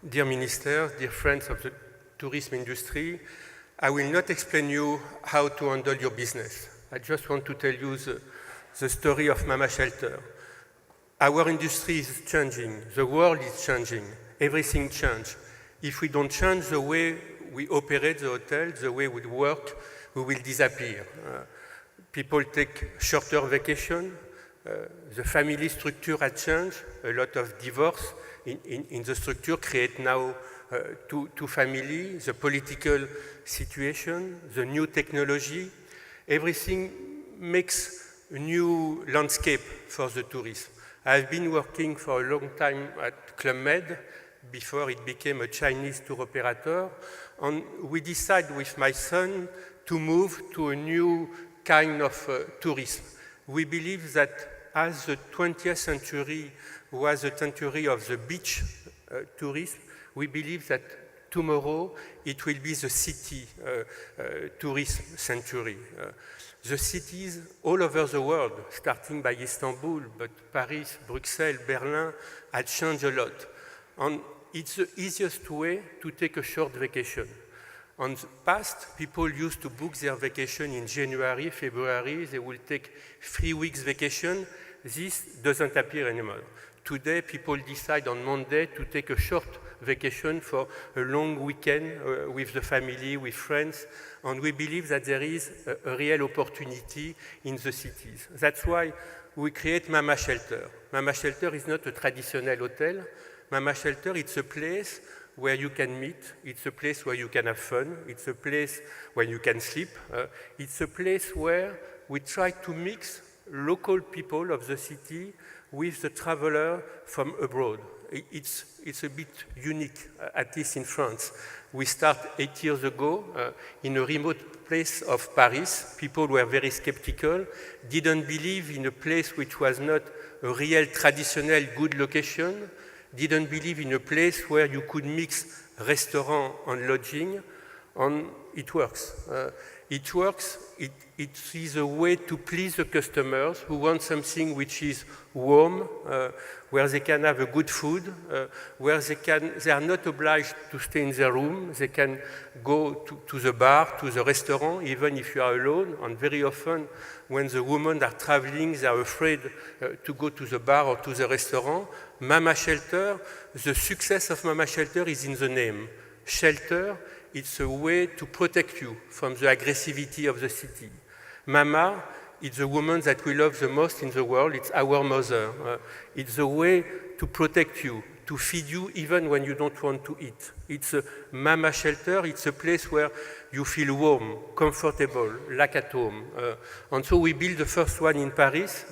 Dear Minister, dear friends of the tourism industry, I will not explain you how to handle your business. I just want to tell you the story of Mama Shelter. Our industry is changing, the world is changing, everything changes. If we don't change the way we operate the hotel, the way we work, we will disappear. People take shorter vacation, the family structure has changed, a lot of divorce in the structure create now two families, the political situation, the new technology, everything makes a new landscape for the tourists. I've been working for a long time at Club Med before it became a Chinese tour operator, and we decided with my son to move to a new kind of tourism. We believe that as the 20th century was the century of the beach tourism, we believe that tomorrow it will be the city tourism century. The cities all over the world, starting by Istanbul, but Paris, Brussels, Berlin, had changed a lot. And it's the easiest way to take a short vacation. In the past, people used to book their vacation in January, February, they will take 3 weeks vacation. This doesn't appear anymore. Today, people decide on Monday to take a short vacation for a long weekend with the family, with friends, and we believe that there is a real opportunity in the cities. That's why we create Mama Shelter. Mama Shelter is not a traditional hotel. Mama Shelter, it's a place where you can meet, it's a place where you can have fun, it's a place where you can sleep, it's a place where we try to mix local people of the city with the traveler from abroad. It's a bit unique, at least in France. We started 8 years ago in a remote place of Paris. People were very skeptical, didn't believe in a place which was not a real traditional good location, didn't believe in a place where you could mix restaurant and lodging, and it works. It works, it is a way to please the customers who want something which is warm, where they can have a good food, where they are not obliged to stay in their room, they can go to the bar, to the restaurant, even if you are alone, and very often when the women are traveling, they are afraid to go to the bar or to the restaurant. Mama Shelter, the success of Mama Shelter is in the name. Shelter, it's a way to protect you from the aggressivity of the city. Mama, it's the woman that we love the most in the world. It's our mother. It's a way to protect you, to feed you even when you don't want to eat. It's a Mama Shelter. It's a place where you feel warm, comfortable, like at home. And so we built the first one in Paris.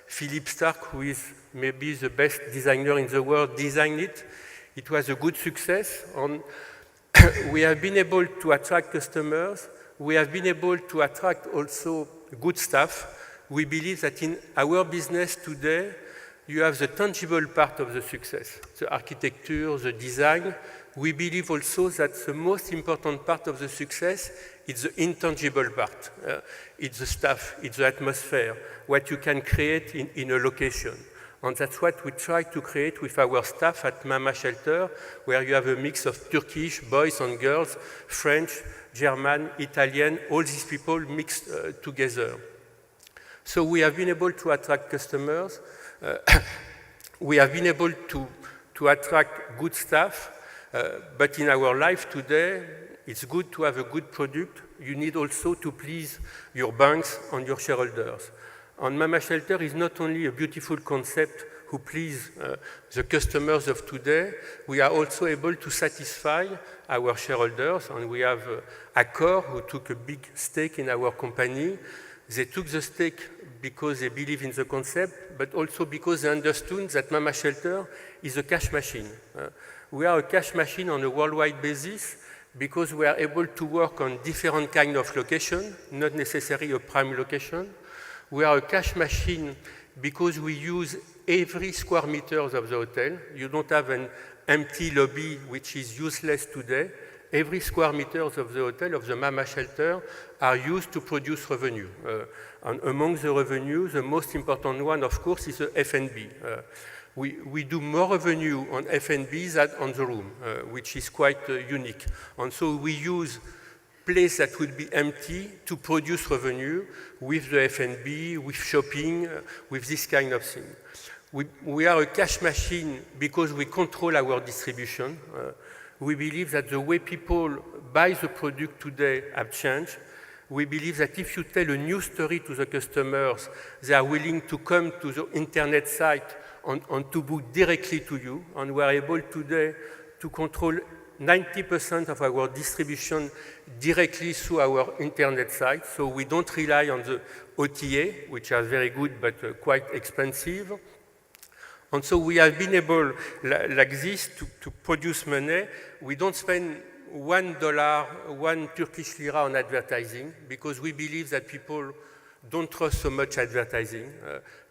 Philippe Starck, who is maybe the best designer in the world, designed it. It was a good success. And we have been able to attract customers. We have been able to attract also good staff. We believe that in our business today, you have the tangible part of the success, the architecture, the design. We believe also that the most important part of the success is the intangible part. It's the staff, it's the atmosphere, what you can create in a location. And that's what we try to create with our staff at Mama Shelter, where you have a mix of Turkish boys and girls, French, German, Italian, all these people mixed together. So we have been able to attract customers. We have been able to attract good staff. But in our life today, it's good to have a good product. You need also to please your banks and your shareholders. And Mama Shelter is not only a beautiful concept who please the customers of today, we are also able to satisfy our shareholders, and we have Accor, who took a big stake in our company. They took the stake because they believe in the concept, but also because they understood that Mama Shelter is a cash machine. We are a cash machine on a worldwide basis because we are able to work on different kind of location, not necessarily a prime location. We are a cash machine because we use every square meter of the hotel. You don't have an empty lobby which is useless today. Every square meter of the hotel, of the Mama Shelter, are used to produce revenue. And among the revenue, the most important one, of course, is the F&B. We do more revenue on F&B than on the room, which is quite unique. And so we use place that will be empty to produce revenue with the F&B, with shopping, with this kind of thing. We are a cash machine because we control our distribution. We believe that the way people buy the product today have changed. We believe that if you tell a new story to the customers, they are willing to come to the internet site and to book directly to you. And we are able today to control 90% of our distribution directly through our internet site. So we don't rely on the OTA, which are very good but quite expensive. And so we have been able, like this, to produce money. We don't spend $1, 1 Turkish lira on advertising because we believe that people don't trust so much advertising.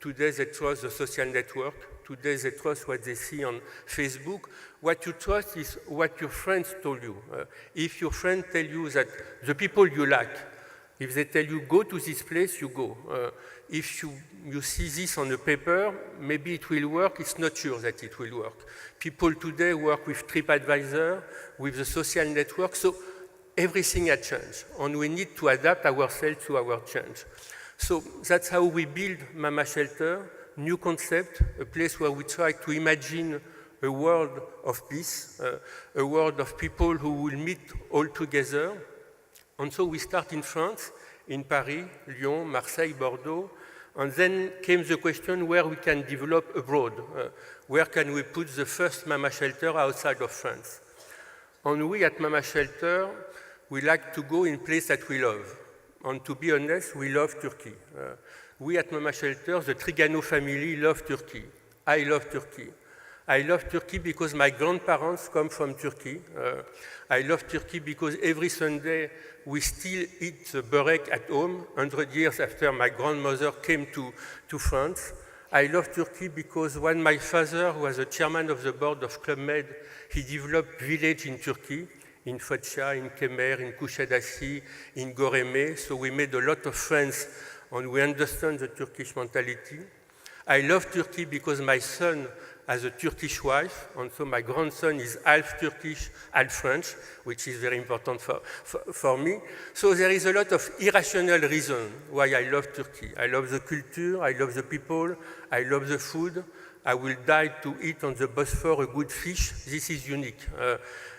Today they trust the social network. Today they trust what they see on Facebook. What you trust is what your friends told you. If your friends tell you that the people you like, if they tell you go to this place, you go. If you see this on the paper, maybe it will work. It's not sure that it will work. People today work with TripAdvisor, with the social network, so everything has changed, and we need to adapt ourselves to our change. So that's how we build Mama Shelter, new concept, a place where we try to imagine a world of peace, a world of people who will meet all together. And so we start in France, in Paris, Lyon, Marseille, Bordeaux, and then came the question where we can develop abroad. Where can we put the first Mama Shelter outside of France? And we at Mama Shelter, we like to go in place that we love. And to be honest, we love Turkey. We at Mama Shelter, the Trigano family, love Turkey. I love Turkey. I love Turkey because my grandparents come from Turkey. I love Turkey because every Sunday we still eat the börek at home, 100 years after my grandmother came to France. I love Turkey because when my father was the chairman of the board of Club Med, he developed village in Turkey, in Foça, in Kemer, in Kuşadası, in Göreme. So we made a lot of friends and we understand the Turkish mentality. I love Turkey because my son has a Turkish wife, and so my grandson is half Turkish, half French, which is very important for me. So there is a lot of irrational reason why I love Turkey. I love the culture, I love the people, I love the food. I will die to eat on the Bosphore a good fish. This is unique.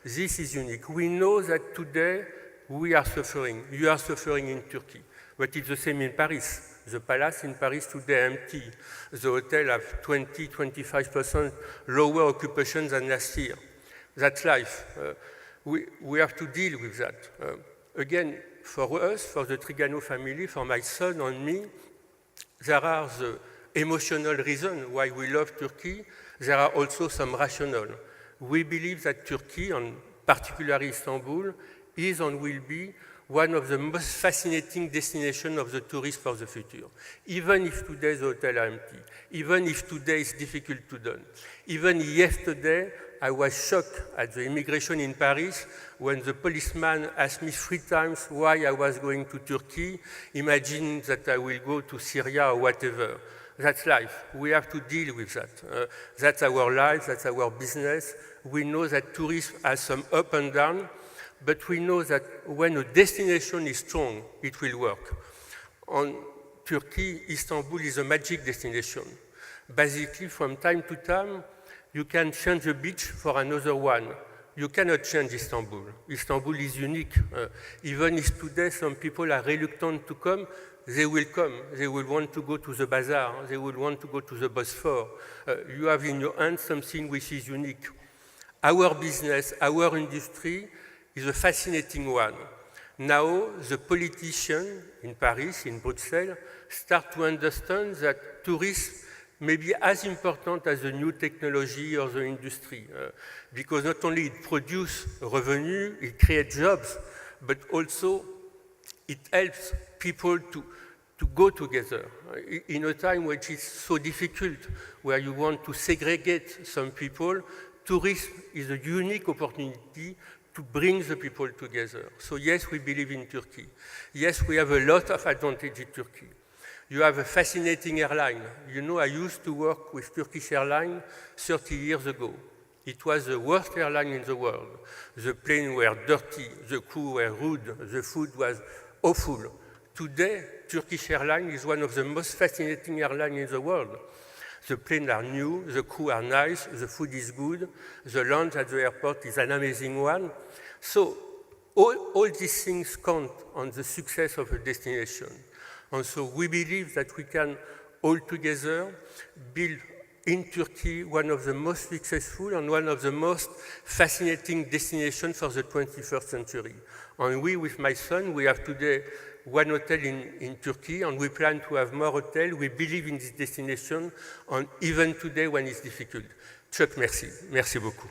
This is unique. We know that today we are suffering. You are suffering in Turkey, but it's the same in Paris. The palace in Paris today empty. The hotel have 20–25% lower occupation than last year. That's life. We have to deal with that. Again, for us, for the Trigano family, for my son and me, there are the emotional reasons why we love Turkey. There are also some rational. We believe that Turkey, and particularly Istanbul, is and will be one of the most fascinating destinations of the tourists for the future. Even if today the hotels are empty, even if today it's difficult to do. Even yesterday, I was shocked at the immigration in Paris when the policeman asked me 3 times why I was going to Turkey, imagining that I will go to Syria or whatever. That's life. We have to deal with that. That's our life, that's our business. We know that tourism has some up and down, but we know that when a destination is strong, it will work. On Turkey, Istanbul is a magic destination. Basically, from time to time, you can change a beach for another one. You cannot change Istanbul. Istanbul is unique. Even if today some people are reluctant to come, they will come. They will want to go to the bazaar. They will want to go to the Bosphore. You have in your hand something which is unique. Our business, our industry, is a fascinating one. Now, the politicians in Paris, in Brussels, start to understand that tourism may be as important as the new technology or the industry, because not only it produces revenue, it creates jobs, but also it helps people to go together. In a time which is so difficult, where you want to segregate some people, tourism is a unique opportunity to bring the people together. So yes, we believe in Turkey. Yes, we have a lot of advantage in Turkey. You have a fascinating airline. You know, I used to work with Turkish Airlines 30 years ago. It was the worst airline in the world. The planes were dirty, the crew were rude, the food was awful. Today, Turkish Airlines is one of the most fascinating airlines in the world. The planes are new, the crew are nice, the food is good, the lounge at the airport is an amazing one. So all these things count on the success of a destination. And so we believe that we can all together build in Turkey one of the most successful and one of the most fascinating destinations for the 21st century. And we, with my son, we have today one hotel in Turkey, and we plan to have more hotels. We believe in this destination, and even today when it's difficult. Chuck, merci. Merci beaucoup.